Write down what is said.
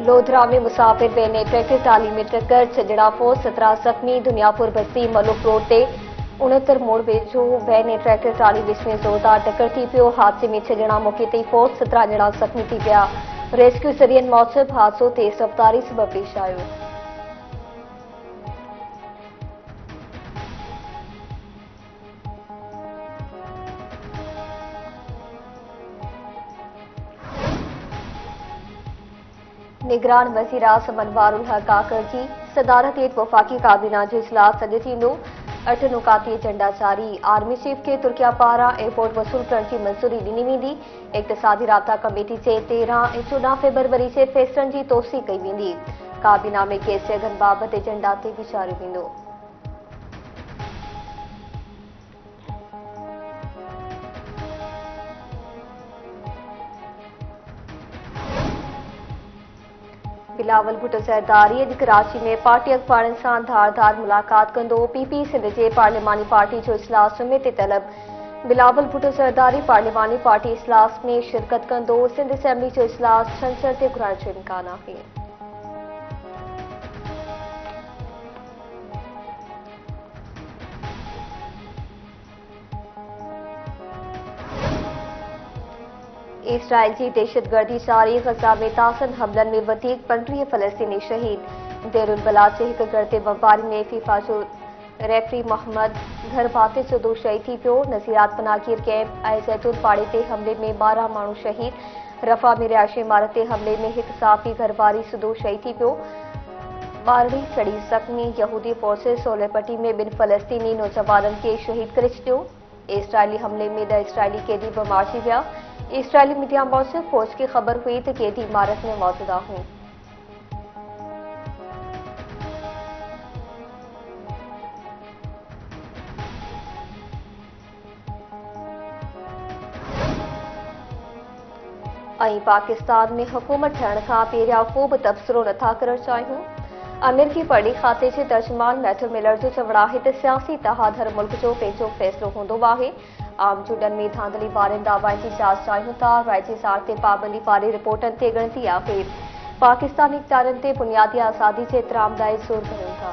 लोधरा में मुसाफिर वैन ने tractor trolley में टक्कर, छजड़ा फौज 17 जख्मी। दुनियापुर बस्ती मलुक रोड ते 69 मोड़ वेझो वैन ने ट्रैक्टर ट्राली विच में ज़ोरदार टक्कर थी पियो। हादसे में 6 ॼणा मौके ते फौज, 17 ॼणा जख्मी थी पिया। रेस्क्यू ज़रियनि मूजिब हादसो तेज़ रफ़्तारी सबबि पेश आयो। निगरान वज़ीर आज़म अनवारुल हक काकर जी सदारत हेठि वफ़ाक़ी काबीना जो इजलास अॼु थींदो। 8 नुकाती एजेंडा जारी। आर्मी चीफ खे तुर्किया पारां एयरपोर्ट वसूल करण जी मंज़ूरी ॾिनी वेंदी। इक़्तिसादी राब्ता कमेटी जे 13 ऐं 14 फ़रवरी जे फ़ैसिलनि जी तौसीक़ कई वेंदी। काबीना में गैस जगन बाबति एजेंडा ते वीचारियो वेंदो। बिलावल भुट्टो ज़रदारी अॼु कराची में पार्टी अख़बारनि सां धारदार मुलाक़ात कंदो। पीपी सिंध जे पार्लिमानी पार्टी जो इजलास जुमे ते तलब। बिलावल भुट्टो ज़रदारी पार्लिमानी पार्टी इजलास में शिरकत कंदो। सिंध असेंबली जो इजलास छंछर ते घुराइण जो इम्कान आहे। इसराइल की दहशतगर्दी जारी। गज़ा में ताज़नि हमलनि में वधीक 35 फ़लस्तीनी शहीद। देरुल बला जे हिक घर ते बमबारी में फीफा जो रेफरी मोहम्मद घरबाते जो शहीद थी पियो। नज़ीरात पनाहगीर कैंप ऐं ज़ैतून पाड़े ते हमले में 12 माण्हू शहीद। रफ़ा में रिहायशी इमारत ते हमले में हिक साफ़ी घरवारी सुदो शहीद थी पियो। 12 सड़ी ज़ख्मी। यहूदी फोर्सेस सोलेपट्टी में 2 फ़लस्तीनी नौजवाननि खे शहीद करे छॾियो। इसराइली हमले में 10 इसराइली कैदी बि मारिजी विया। इसराइली मीडिया मूजिब फौज खे ख़बर हुई त कैदी इमारत में मौजूद आहिनि। ऐं पाकिस्तान में हुकूमत ठहण खां पहिरियां को बि तबसरो नथा करणु चाहियूं। अमेरिकी परॾे खाते जे तर्जुमान मैथ्यू मिलर जो चवणु आहे त सियासी इतिहाद हर मुल्क जो पंहिंजो फ़ैसिलो हूंदो आहे। आम चूंडनि में धांधली वारनि दावनि जी जाच चाहियूं था। राइजी ज़ार ते पाबंदी वारी रिपोर्टनि ते ॻणती आहे। पाकिस्तानी इक़्तिदारनि ते बुनियादी आज़ादी जे एतिराम लाइ ज़ोर कयूं था।